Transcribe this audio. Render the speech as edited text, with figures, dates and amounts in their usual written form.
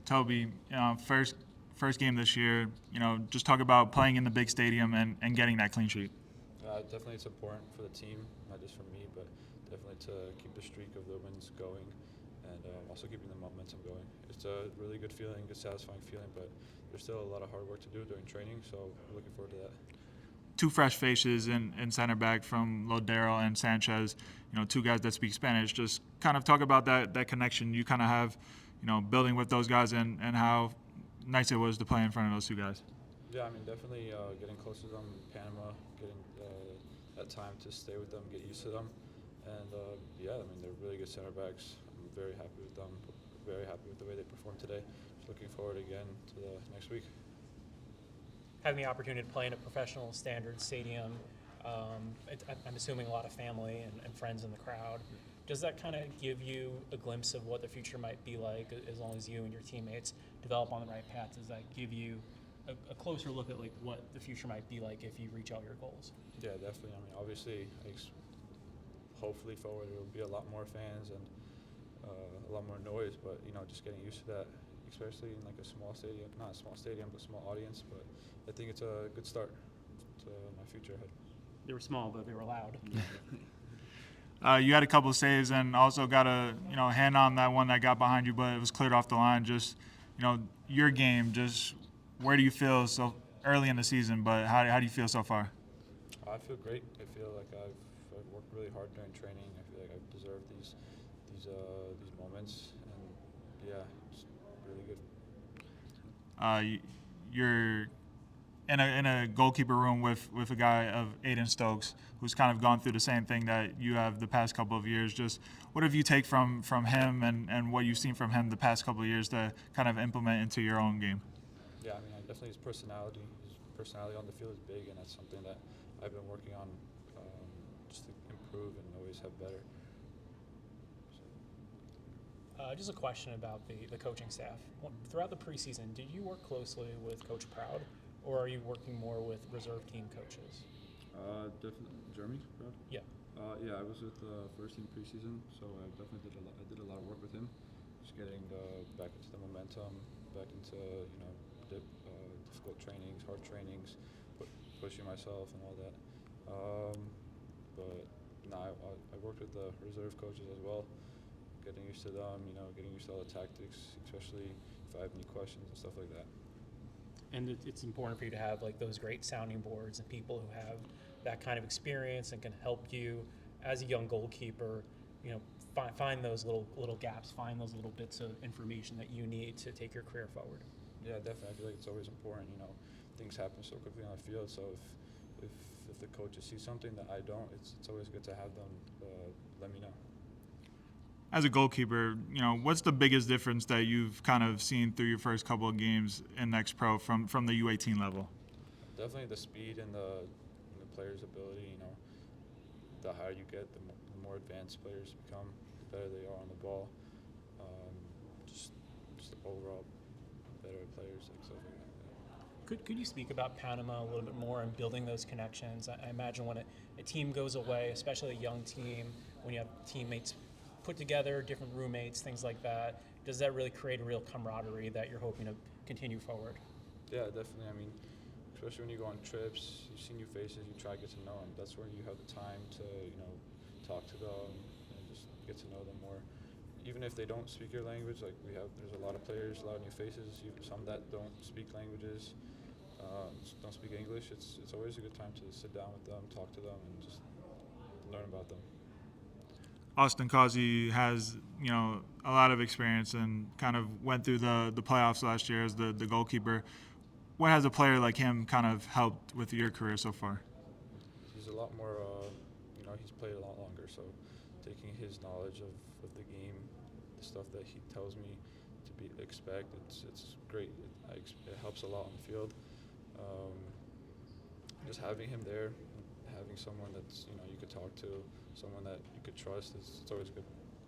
Toby, first game this year, just talk about playing in the big stadium and getting that clean sheet. Definitely it's important for the team, not just for me, but definitely to keep the streak of the wins going and also keeping the momentum going. It's a really good feeling, good satisfying feeling, but there's still a lot of hard work to do during training, so we're looking forward to that. Two fresh faces in center back from Lodero and Sanchez, two guys that speak Spanish. Just kind of talk about that connection you kind of have, building with those guys and how nice it was to play in front of those two guys. Yeah, I mean, definitely getting close to them in Panama, getting that time to stay with them, get used to them. And, yeah, I mean, they're really good center backs. I'm very happy with them, very happy with the way they performed today. Just looking forward again to the next week. Having the opportunity to play in a professional standard stadium, I'm assuming a lot of family and friends in the crowd. Does that kind of give you a glimpse of what the future might be like as long as you and your teammates develop on the right path? Does that give you a closer look at like what the future might be like if you reach all your goals? Yeah, definitely. I mean, obviously, hopefully forward there will be a lot more fans and a lot more noise, but just getting used to that, especially in like a small stadium, not a small stadium, but small audience. But I think it's a good start to my future ahead. They were small, but they were loud. You had a couple of saves and also got a hand on that one that got behind you, but it was cleared off the line. Just your game. Just where do you feel so early in the season? But how do you feel so far? I feel great. I feel like I've worked really hard during training. I feel like I've deserved these moments, and yeah, it's really good. You're in a goalkeeper room with a guy of Aidan Stokes, who's kind of gone through the same thing that you have the past couple of years. Just what have you take from him and what you've seen from him the past couple of years to kind of implement into your own game? Yeah, I mean, definitely his personality. His personality on the field is big, and that's something that I've been working on just to improve and always have better. Just a question about the coaching staff. Throughout the preseason, did you work closely with Coach Proud, or are you working more with reserve team coaches? Definitely, Jeremy Proud? Yeah. Yeah, I was with the first team preseason, so I definitely did a lot of work with him. Just getting back into the momentum, back into difficult trainings, hard trainings, pushing myself and all that. But no, I worked with the reserve coaches as well, getting used to them, getting used to all the tactics, especially if I have any questions and stuff like that. And it's important for you to have like those great sounding boards and people who have that kind of experience and can help you as a young goalkeeper, find those little gaps, find those little bits of information that you need to take your career forward. Yeah, definitely. I feel like it's always important. Things happen so quickly on the field. So if the coaches see something that I don't, it's always good to have them let me know. As a goalkeeper, what's the biggest difference that you've kind of seen through your first couple of games in Next Pro from the U18 level? Definitely the speed and the player's ability. The higher you get, the more advanced players become, the better they are on the ball. Just overall better players, like stuff like that. Could you speak about Panama a little bit more and building those connections? I imagine when a team goes away, especially a young team, when you have teammates put together, different roommates, things like that, does that really create a real camaraderie that you're hoping to continue forward? Yeah, definitely. I mean, especially when you go on trips, you see new faces, you try to get to know them. That's where you have the time to, talk to them and just get to know them more. Even if they don't speak your language, like there's a lot of players, a lot of new faces, even some that don't speak languages, don't speak English. It's always a good time to sit down with them, talk to them, and just learn about them. Austin Causey has, a lot of experience and kind of went through the playoffs last year as the goalkeeper. What has a player like him kind of helped with your career so far? He's a lot more, he's played a lot longer, so taking his knowledge of the game, the stuff that he tells me to expect, it's great. It helps a lot on the field. Just having him there, having someone that's, you could talk to, someone that you could trust, it's always good.